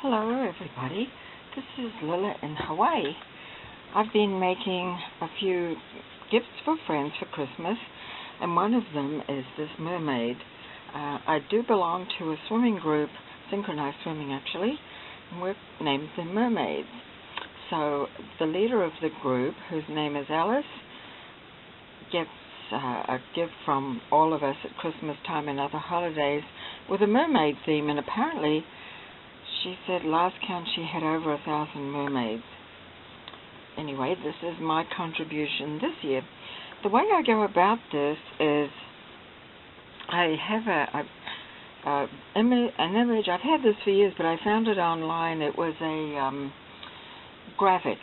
Hello everybody, this is Lila in Hawaii. I've been making a few gifts for friends for Christmas, and one of them is this mermaid. I do belong to a swimming group, synchronized swimming actually, and we're named the Mermaids. So the leader of the group, whose name is Alice, gets a gift from all of us at Christmas time and other holidays with a mermaid theme, and apparently she said last count she had over 1,000 mermaids. Anyway, this is my contribution this year. The way I go about this is I have an image. I've had this for years, but I found it online. It was a graphic,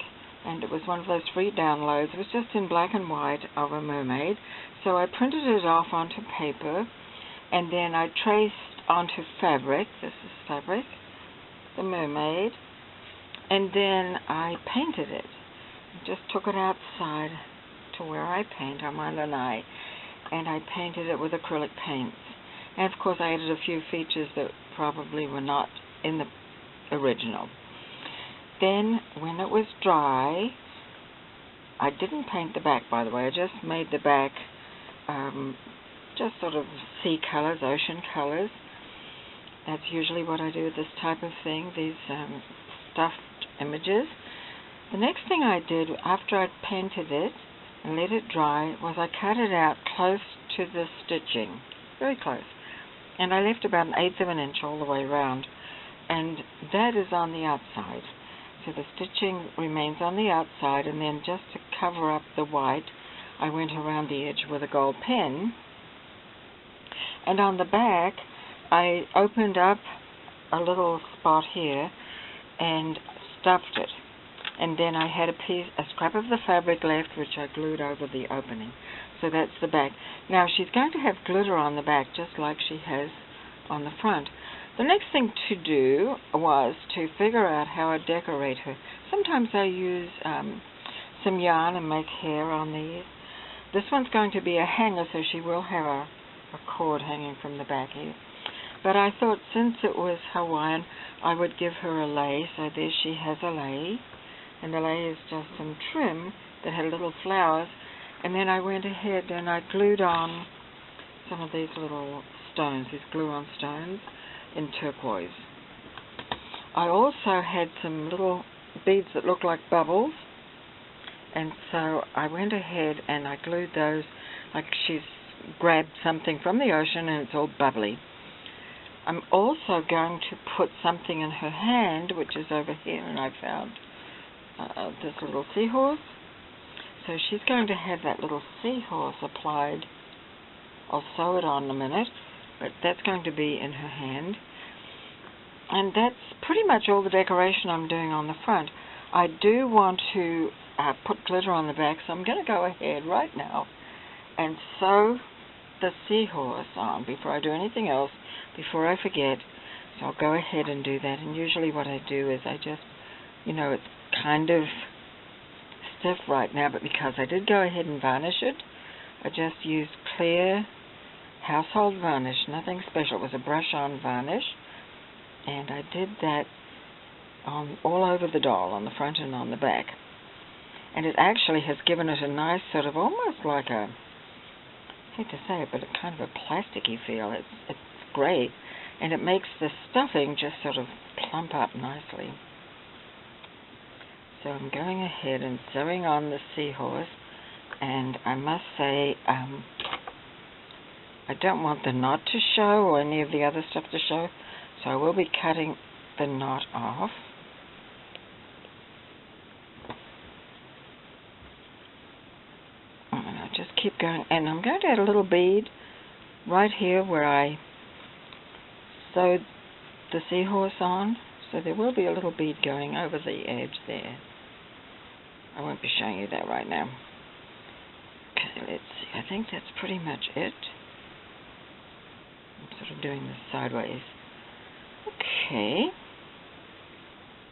and it was one of those free downloads. It was just in black and white of a mermaid. So I printed it off onto paper, and then I traced onto fabric. This is fabric, the mermaid, and then I painted it. Just took it outside to where I paint on my lanai, and I painted it with acrylic paints. And of course I added a few features that probably were not in the original. Then when it was dry, I didn't paint the back, by the way. I just made the back just sort of sea colors, ocean colors. That's usually what I do with this type of thing, these stuffed images. The next thing I did after I'd painted it and let it dry was I cut it out close to the stitching, very close. And I left about 1/8 of an inch all the way around. And that is on the outside. So the stitching remains on the outside, and then just to cover up the white, I went around the edge with a gold pen. And on the back, I opened up a little spot here and stuffed it. And then I had a scrap of the fabric left, which I glued over the opening. So that's the back. Now she's going to have glitter on the back, just like she has on the front. The next thing to do was to figure out how I decorate her. Sometimes I use some yarn and make hair on these. This one's going to be a hanger, so she will have a cord hanging from the back here. But I thought since it was Hawaiian, I would give her a lei. So there she has a lei. And the lei is just some trim that had little flowers. And then I went ahead and I glued on some of these little stones, these glue-on stones in turquoise. I also had some little beads that look like bubbles. And so I went ahead and I glued those like she's grabbed something from the ocean and it's all bubbly. I'm also going to put something in her hand, which is over here, and I found this little seahorse. So she's going to have that little seahorse applied. I'll sew it on in a minute, but that's going to be in her hand. And that's pretty much all the decoration I'm doing on the front. I do want to put glitter on the back, so I'm going to go ahead right now and sew the seahorse on before I do anything else, before I forget. So I'll go ahead and do that. And usually what I do is I just, it's kind of stiff right now, but because I did go ahead and varnish it, I just used clear household varnish, nothing special. It was a brush-on varnish, and I did that all over the doll, on the front and on the back. And it actually has given it a nice sort of almost like a, I hate to say it, but a kind of a plasticky feel. It's great, and it makes the stuffing just sort of plump up nicely. So I'm going ahead and sewing on the seahorse, and I must say I don't want the knot to show or any of the other stuff to show, so I will be cutting the knot off. And I just keep going, and I'm going to add a little bead right here where I sewed the seahorse on, so there will be a little bead going over the edge there. I won't be showing you that right now. Okay, let's see. I think that's pretty much it. I'm sort of doing this sideways. Okay.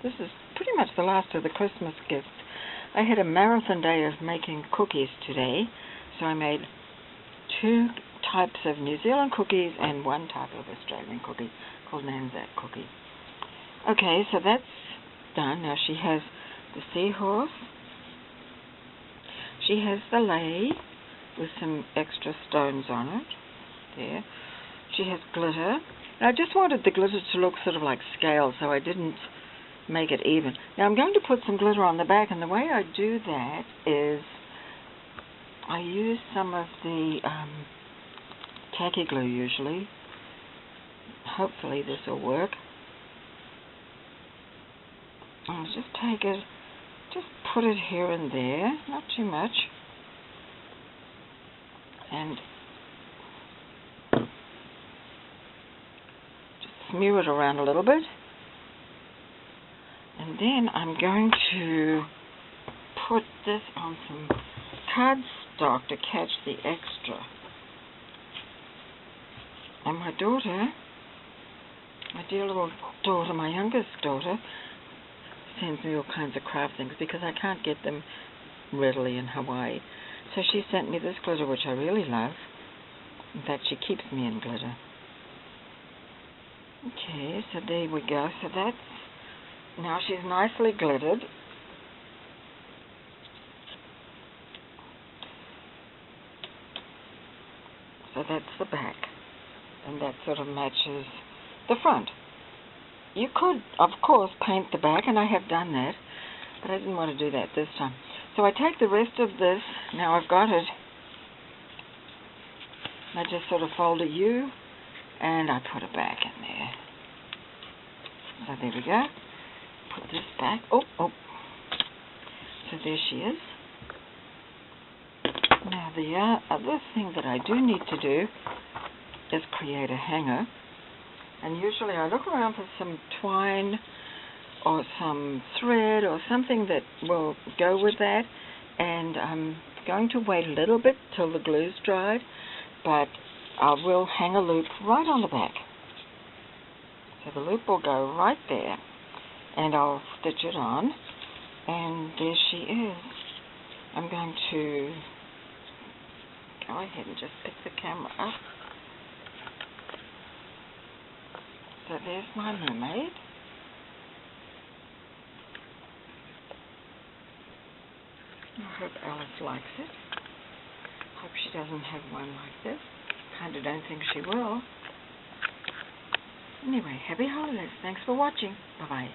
This is pretty much the last of the Christmas gifts. I had a marathon day of making cookies today, so I made 2 types of New Zealand cookies and 1 type of Australian cookie called an Anzac cookie. Okay, so that's done. Now she has the seahorse. She has the lei with some extra stones on it. There. She has glitter. And I just wanted the glitter to look sort of like scale, so I didn't make it even. Now I'm going to put some glitter on the back, and the way I do that is I use some of the tacky glue usually. Hopefully this will work. I'll just take it, just put it here and there, not too much, and just smear it around a little bit. And then I'm going to put this on some cardstock to catch the extra. And my daughter, my dear little daughter, my youngest daughter, sends me all kinds of craft things because I can't get them readily in Hawaii. So she sent me this glitter, which I really love. In fact, she keeps me in glitter. Okay, so there we go. So that's, now she's nicely glittered. So that's the back. And that sort of matches the front. You could, of course, paint the back, and I have done that, but I didn't want to do that this time. So I take the rest of this, now I've got it, I just sort of fold a U, and I put it back in there. So there we go. Put this back. Oh. So there she is. Now the other thing that I do need to do is create a hanger. And usually I look around for some twine or some thread or something that will go with that. And I'm going to wait a little bit till the glue's dried, but I will hang a loop right on the back. So the loop will go right there, and I'll stitch it on. And there she is. I'm going to go ahead and just pick the camera up. So there's my mermaid. I hope Alice likes it. Hope she doesn't have one like this. Kinda don't think she will. Anyway, happy holidays. Thanks for watching. Bye-bye.